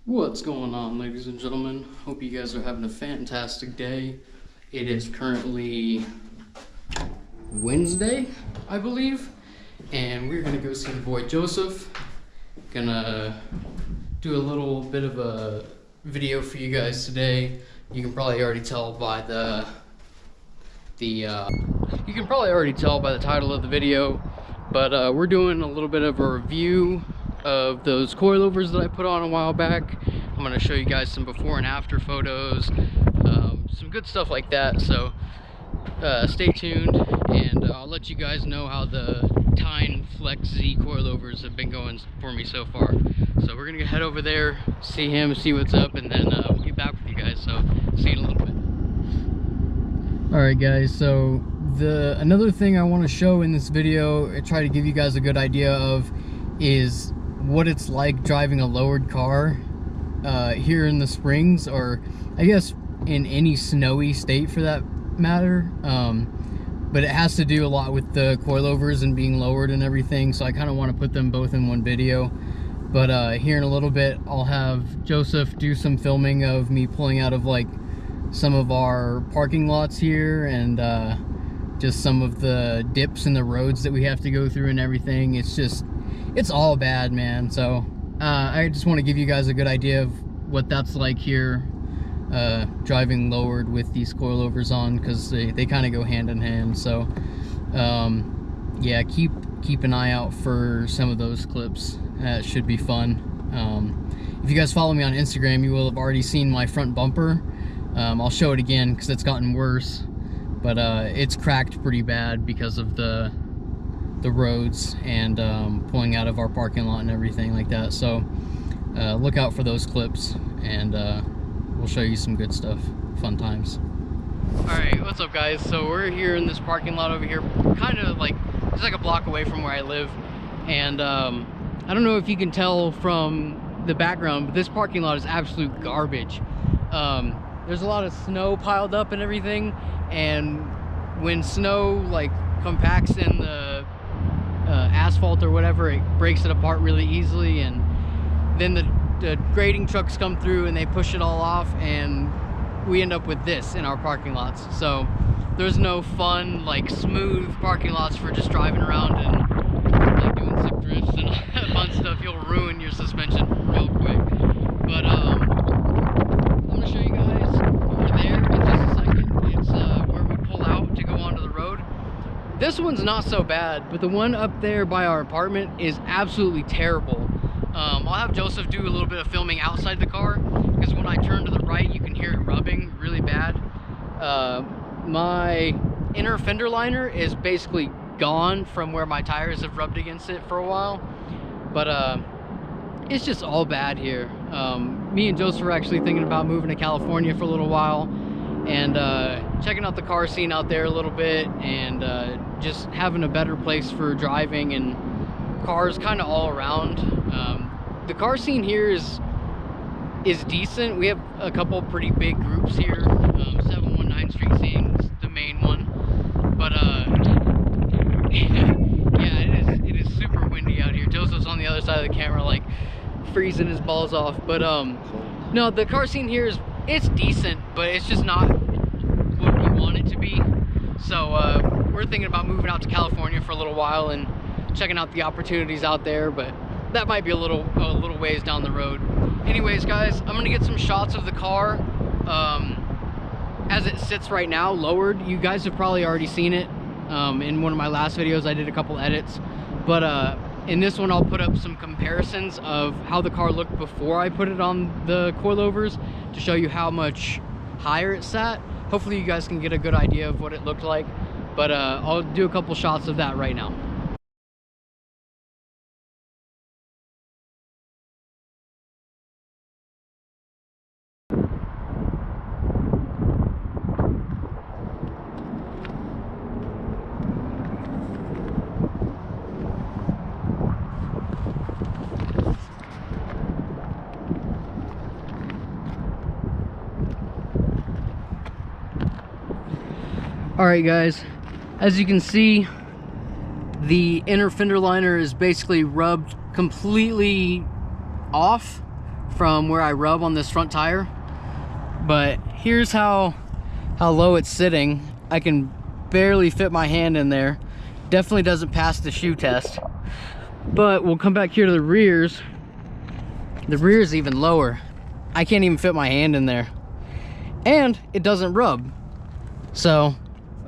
What's going on, ladies and gentlemen? Hope you guys are having a fantastic day. It is currently Wednesday, I believe, and we're gonna go see the boy Joseph. Gonna do a little bit of a video for you guys today. You can probably already tell by the title of the video, but we're doing a little bit of a review of those coilovers that I put on a while back. I'm going to show you guys some before and after photos, some good stuff like that, so stay tuned, and I'll let you guys know how the Tein Flex Z coilovers have been going for me so far. So we're going to head over there, see him, see what's up, and then we'll get back with you guys, so see you in a little bit. Alright guys, so another thing I want to show in this video, I try to give you guys a good idea of, is what it's like driving a lowered car here in the Springs, or I guess in any snowy state for that matter. But it has to do a lot with the coilovers and being lowered and everything, so I kind of want to put them both in one video. But here in a little bit I'll have Joseph do some filming of me pulling out of like some of our parking lots here, and just some of the dips in the roads that we have to go through and everything. It's all bad, man. So I just want to give you guys a good idea of what that's like here, driving lowered with these coilovers on, because they kind of go hand in hand. So yeah, keep an eye out for some of those clips. It should be fun. If you guys follow me on Instagram, you will have already seen my front bumper. I'll show it again because it's gotten worse, but it's cracked pretty bad because of the roads and pulling out of our parking lot and everything like that. So look out for those clips, and we'll show you some good stuff. Fun times. Alright, what's up guys? So we're here in this parking lot over here, kind of like just like a block away from where I live, and I don't know if you can tell from the background, but this parking lot is absolute garbage. There's a lot of snow piled up and everything, and when snow like compacts in the asphalt or whatever, it breaks it apart really easily, and then the grading trucks come through and they push it all off, and we end up with this in our parking lots. So there's no fun, like smooth parking lots for just driving around and like doing zip drifts and fun stuff. You'll ruin your suspension real quick. But I'm gonna show you guys over there in just a second. It's where we pull out to go onto the road. This one's not so bad, but the one up there by our apartment is absolutely terrible. I'll have Joseph do a little bit of filming outside the car, because when I turn to the right, you can hear it rubbing really bad. My inner fender liner is basically gone from where my tires have rubbed against it for a while, but it's just all bad here. Me and Joseph are actually thinking about moving to California for a little while, and checking out the car scene out there a little bit, and just having a better place for driving and cars kind of all around. The car scene here is decent. We have a couple pretty big groups here. 719 Street Scene's the main one, but yeah, it is super windy out here. Joseph's on the other side of the camera like freezing his balls off, but no, the car scene here it's decent, but it's just not what we want it to be. So we're thinking about moving out to California for a little while and checking out the opportunities out there, but that might be a little ways down the road. Anyways guys, I'm gonna get some shots of the car as it sits right now, lowered. You guys have probably already seen it in one of my last videos. I did a couple edits, but in this one I'll put up some comparisons of how the car looked before I put it on the coilovers, to show you how much higher it sat. Hopefully you guys can get a good idea of what it looked like, but I'll do a couple shots of that right now. Alright guys, as you can see, the inner fender liner is basically rubbed completely off from where I rub on this front tire. But here's how low it's sitting. I can barely fit my hand in there. Definitely doesn't pass the shoe test. But we'll come back here to the rears. The rear is even lower. I can't even fit my hand in there. And it doesn't rub. So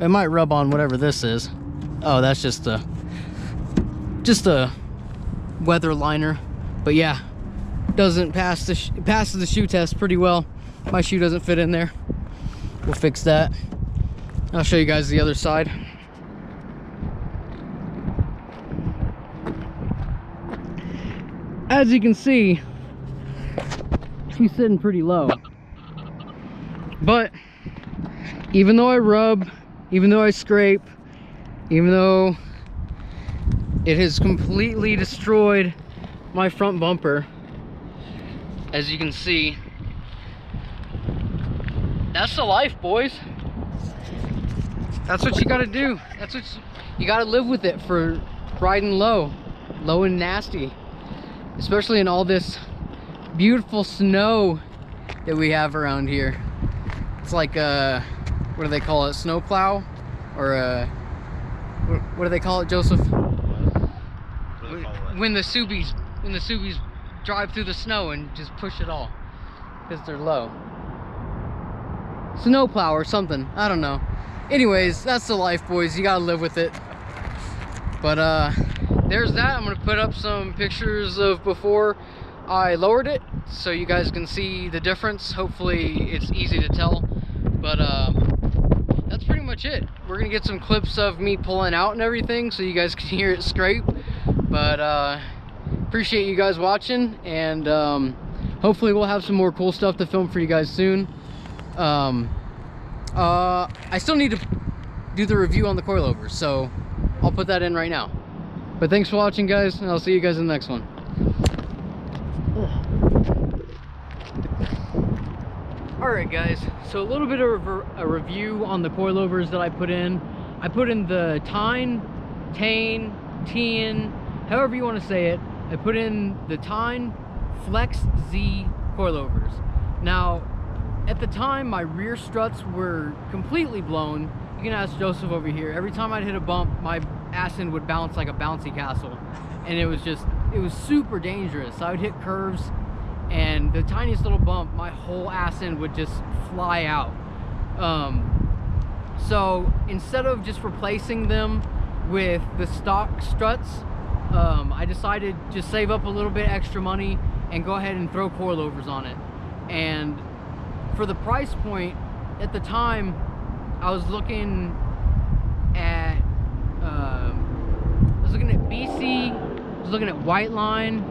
it might rub on whatever this is. Oh, that's just a weather liner. But yeah, doesn't pass passes the shoe test pretty well. My shoe doesn't fit in there. We'll fix that. I'll show you guys the other side. As you can see, she's sitting pretty low. But even though I rub, even though I scrape, even though it has completely destroyed my front bumper, as you can see, that's the life, boys. That's what you gotta do. That's what you gotta live with it for riding low and nasty, especially in all this beautiful snow that we have around here. It's like what do they call it? Snow plow, or what do they call it, Joseph? When the Subies drive through the snow and just push it all because they're low. Snow plow or something, I don't know. Anyways, that's the life, boys. You gotta live with it. But there's that. I'm gonna put up some pictures of before I lowered it so you guys can see the difference. Hopefully it's easy to tell. But that's pretty much it. We're gonna get some clips of me pulling out and everything so you guys can hear it scrape. But appreciate you guys watching, and hopefully we'll have some more cool stuff to film for you guys soon. I still need to do the review on the coilovers, so I'll put that in right now. But thanks for watching, guys, and I'll see you guys in the next one. Alright guys, so a little bit of a review on the coilovers that I put in. I put in the Tein, however you want to say it. I put in the Tein Flex Z coilovers. Now, at the time, my rear struts were completely blown. You can ask Joseph over here. Every time I'd hit a bump, my ass end would bounce like a bouncy castle. And it was super dangerous. I would hit curves, and the tiniest little bump, my whole ass end would just fly out. So instead of just replacing them with the stock struts, I decided to save up a little bit extra money and go ahead and throw coilovers on it. And for the price point at the time, I was looking at BC, I was looking at White Line,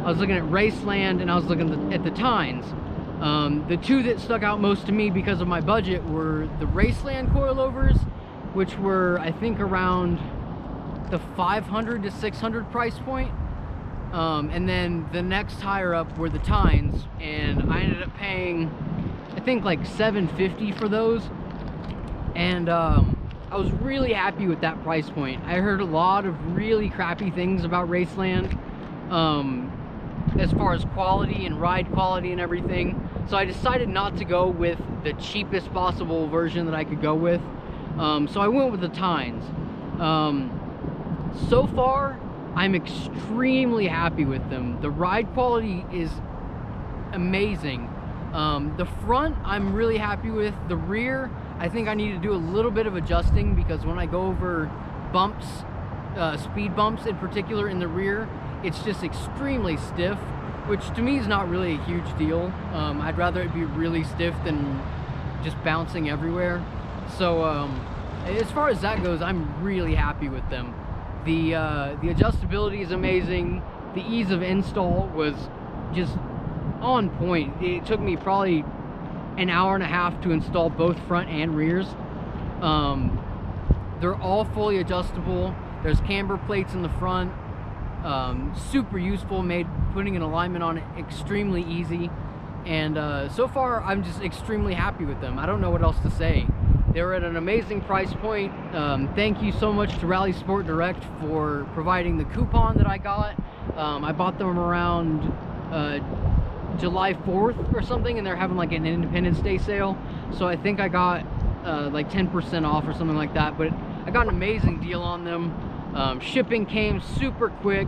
I was looking at Raceland, and I was looking at the Teins. The two that stuck out most to me because of my budget were the Raceland coilovers, which were, I think, around the 500 to 600 price point. And then the next higher up were the Teins, and I ended up paying, I think, like $750 for those. And I was really happy with that price point. I heard a lot of really crappy things about Raceland, as far as quality and ride quality and everything. So I decided not to go with the cheapest possible version that I could go with. So I went with the Teins. So far, I'm extremely happy with them. The ride quality is amazing. The front, I'm really happy with. The rear, I think I need to do a little bit of adjusting, because when I go over bumps, speed bumps in particular in the rear, it's just extremely stiff, which to me is not really a huge deal. I'd rather it be really stiff than just bouncing everywhere. So as far as that goes, I'm really happy with them. The adjustability is amazing. The ease of install was just on point. It took me probably an hour and a half to install both front and rears. They're all fully adjustable. There's camber plates in the front. Super useful, made putting an alignment on it extremely easy. And so far, I'm just extremely happy with them. I don't know what else to say. They were at an amazing price point. Thank you so much to Rallysportdirect for providing the coupon that I got. I bought them around July 4th or something, and they're having like an Independence Day sale. So I think I got like 10% off or something like that, but I got an amazing deal on them. Shipping came super quick,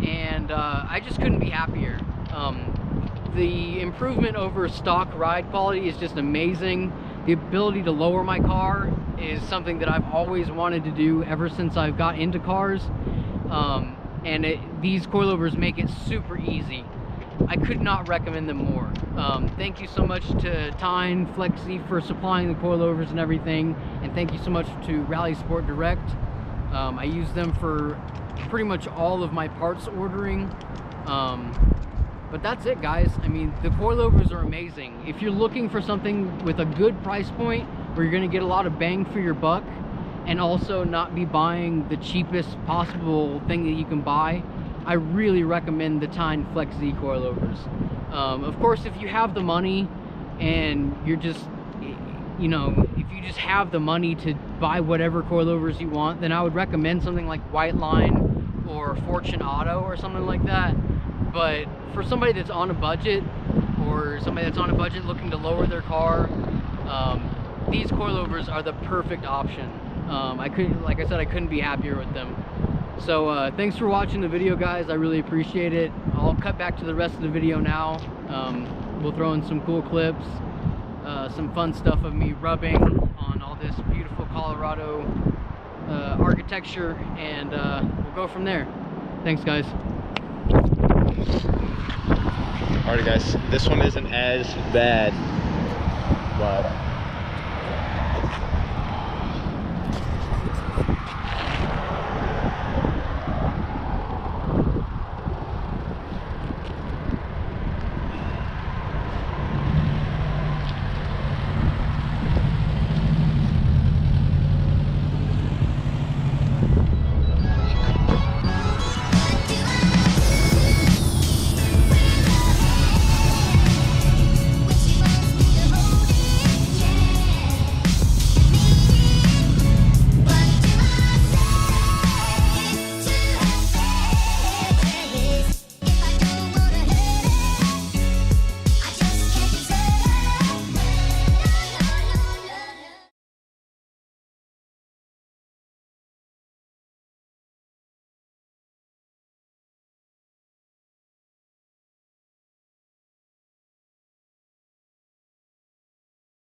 and I just couldn't be happier. The improvement over stock ride quality is just amazing. The ability to lower my car is something that I've always wanted to do ever since I've got into cars. These coilovers make it super easy. I could not recommend them more. Thank you so much to Tein, Flexi for supplying the coilovers and everything, and thank you so much to Rallysportdirect. I use them for pretty much all of my parts ordering. But that's it, guys. I mean, the coilovers are amazing. If you're looking for something with a good price point where you're going to get a lot of bang for your buck and also not be buying the cheapest possible thing that you can buy, I really recommend the Tein Flexi coilovers. Of course, if you have the money and you're just, you know, if you just have the money to buy whatever coilovers you want, then I would recommend something like White Line or Fortune Auto or something like that. But for somebody that's on a budget, or somebody that's on a budget looking to lower their car, these coilovers are the perfect option. Like I said, I couldn't be happier with them. So thanks for watching the video, guys. I really appreciate it. I'll cut back to the rest of the video now. We'll throw in some cool clips, some fun stuff of me rubbing on all this beautiful Colorado architecture, and we'll go from there. Thanks, guys. Alright guys, this one isn't as bad, but